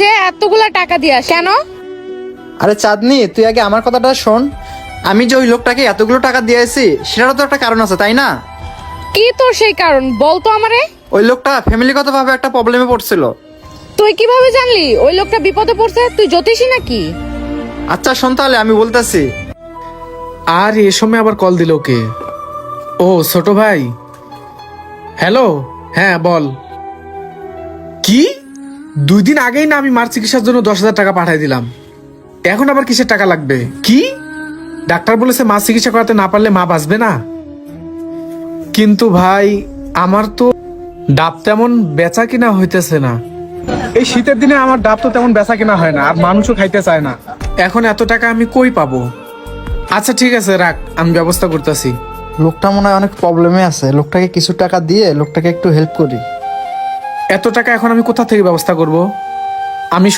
যে এতগুলা টাকা দিয়ে আসে কেন? আরে চাঁদনি, তুই আগে আমার কথাটা শোন। আমি যে ওই লোকটাকে এতগুলো টাকা দিয়েছি সেটারও তো একটা কারণ আছে, তাই না? কি তোর সেই কারণ বলতো আমারে। ওই লোকটা ফ্যামিলিগতভাবে একটা প্রবলেমে পড়ছিল। তুই কিভাবে জানলি ওই লোকটা বিপদে পড়ছে? তুই জ্যোতিষী নাকি? আচ্ছা শোন তাহলে, আমি বলতেছি। আর এ সময় আবার কল দিল কে? ও ছোট ভাই, হ্যালো। হ্যাঁ বল। কি 2 দিন আগেই না আমি মার চিকিৎসার জন্য 10,000 টাকা পাঠাই দিলাম, এখন আবার কিসের টাকা লাগবে? কি ডাক্তার বলেছে মা চিকিৎসা করাতে না পারলে মা বাঁচবে না? কিন্তু ভাই আমার তো ডাব তেমন বেচা কিনা হইতেছে না। এই শীতের দিনে আমার ডাব তো তেমন বেচা কিনা হয় না, আর মানুষও খাইতে চায় না। এখন এত টাকা আমি কই পাবো? আচ্ছা ঠিক আছে রাখ, আমি ব্যবস্থা করতেছি। লোকটা মনে হয় অনেক প্রবলেমে আছে, লোকটাকে কিছু টাকা দিয়ে লোকটাকে একটু হেল্প করি। এত টাকা এখন আমি কোথা থেকে ব্যবস্থা করব? আমি